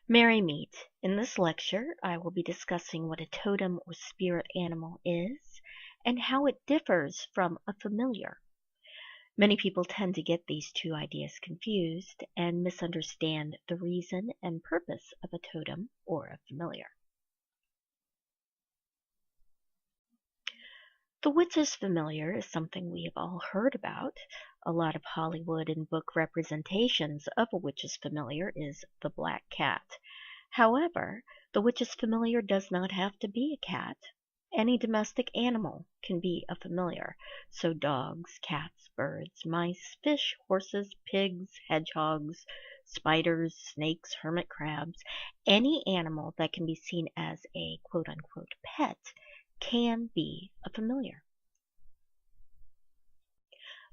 Merry meet. In this lecture, I will be discussing what a totem or spirit animal is and how it differs from a familiar. Many people tend to get these two ideas confused and misunderstand the reason and purpose of a totem or a familiar. The witch's familiar is something we have all heard about. A lot of Hollywood and book representations of a witch's familiar is the black cat. However, the witch's familiar does not have to be a cat. Any domestic animal can be a familiar, so dogs, cats, birds, mice, fish, horses, pigs, hedgehogs, spiders, snakes, hermit crabs, any animal that can be seen as a quote-unquote pet can be a familiar.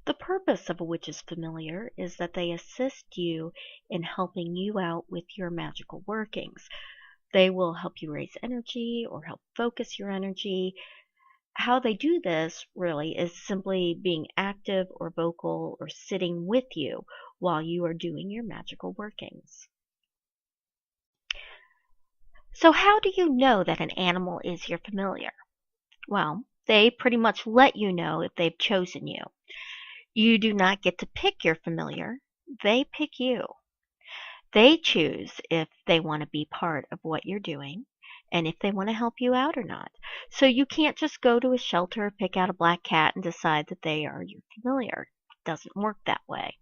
The purpose of a witch's familiar is that they assist you in helping you out with your magical workings. They will help you raise energy or help focus your energy. How they do this really is simply being active or vocal or sitting with you while you are doing your magical workings. So how do you know that an animal is your familiar? Well, they pretty much let you know if they've chosen you. You do not get to pick your familiar. They pick you. They choose if they want to be part of what you're doing and if they want to help you out or not. So you can't just go to a shelter, pick out a black cat, and decide that they are your familiar. It doesn't work that way.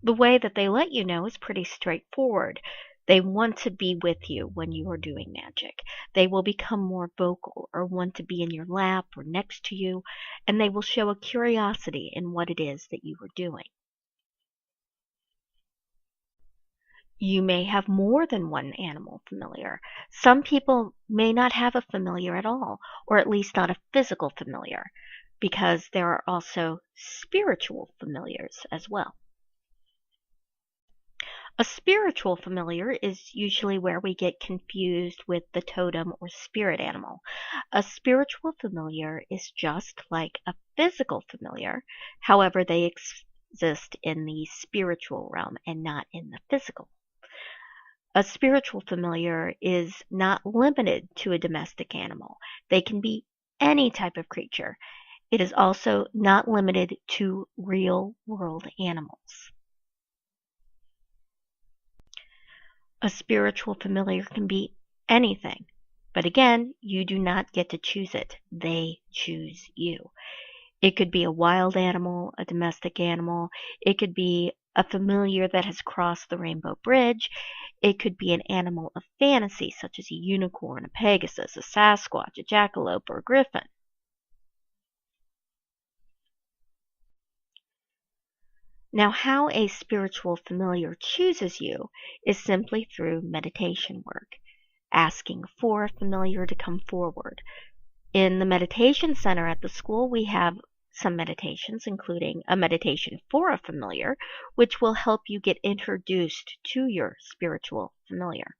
The way that they let you know is pretty straightforward. They want to be with you when you are doing magic. They will become more vocal or want to be in your lap or next to you, and they will show a curiosity in what it is that you are doing. You may have more than one animal familiar. Some people may not have a familiar at all, or at least not a physical familiar, because there are also spiritual familiars as well. A spiritual familiar is usually where we get confused with the totem or spirit animal. A spiritual familiar is just like a physical familiar, however, they exist in the spiritual realm and not in the physical. A spiritual familiar is not limited to a domestic animal. They can be any type of creature. It is also not limited to real world animals. A spiritual familiar can be anything, but again, you do not get to choose it. They choose you. It could be a wild animal, a domestic animal. It could be a familiar that has crossed the rainbow bridge. It could be an animal of fantasy, such as a unicorn, a pegasus, a Sasquatch, a jackalope, or a griffin. Now, how a spiritual familiar chooses you is simply through meditation work, asking for a familiar to come forward. In the meditation center at the school, we have some meditations, including a meditation for a familiar, which will help you get introduced to your spiritual familiar.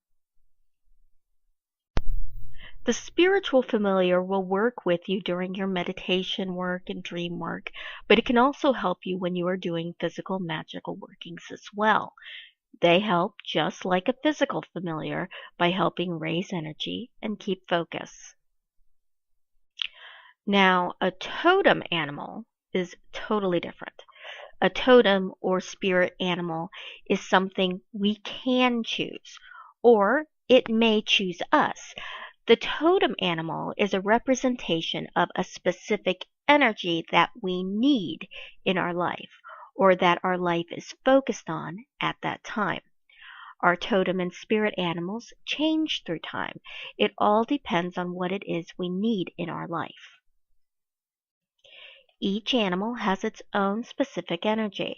The spiritual familiar will work with you during your meditation work and dream work, but it can also help you when you are doing physical magical workings as well. They help just like a physical familiar by helping raise energy and keep focus. Now, a totem animal is totally different. A totem or spirit animal is something we can choose, or it may choose us. The totem animal is a representation of a specific energy that we need in our life, or that our life is focused on at that time. Our totem and spirit animals change through time. It all depends on what it is we need in our life. Each animal has its own specific energy.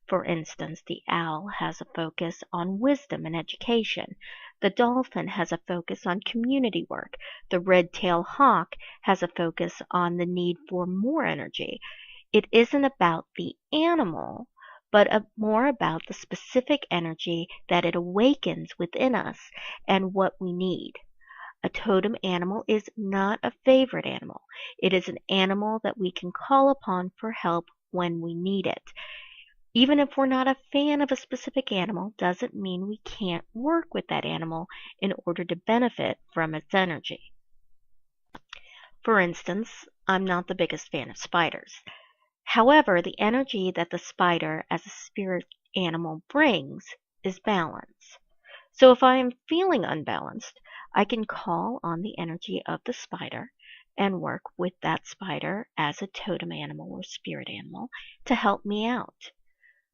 For instance, the owl has a focus on wisdom and education. The dolphin has a focus on community work. The red-tailed hawk has a focus on the need for more energy. It isn't about the animal, but more about the specific energy that it awakens within us and what we need. A totem animal is not a favorite animal. It is an animal that we can call upon for help when we need it. Even if we're not a fan of a specific animal, doesn't mean we can't work with that animal in order to benefit from its energy. For instance, I'm not the biggest fan of spiders. However, the energy that the spider as a spirit animal brings is balance. So if I am feeling unbalanced, I can call on the energy of the spider and work with that spider as a totem animal or spirit animal to help me out.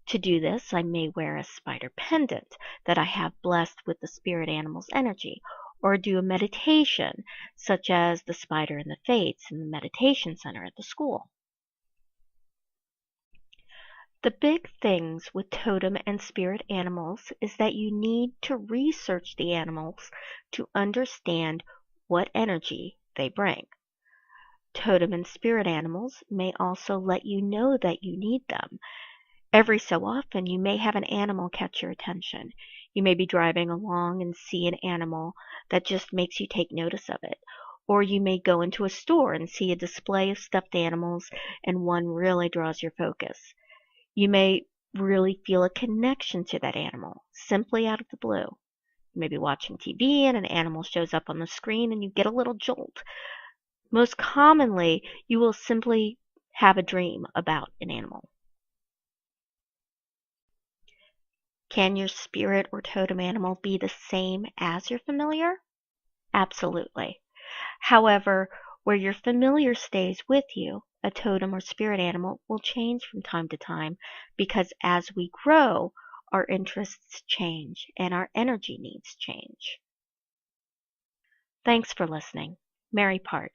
To do this, I may wear a spider pendant that I have blessed with the spirit animal's energy, or do a meditation, such as the spider and the fates in the meditation center at the school. The big things with totem and spirit animals is that you need to research the animals to understand what energy they bring. Totem and spirit animals may also let you know that you need them. Every so often, you may have an animal catch your attention. You may be driving along and see an animal that just makes you take notice of it. Or you may go into a store and see a display of stuffed animals and one really draws your focus. You may really feel a connection to that animal simply out of the blue. You may be watching TV and an animal shows up on the screen and you get a little jolt. Most commonly, you will simply have a dream about an animal. Can your spirit or totem animal be the same as your familiar? Absolutely. However, where your familiar stays with you, a totem or spirit animal will change from time to time because as we grow, our interests change and our energy needs change. Thanks for listening. Mary Part.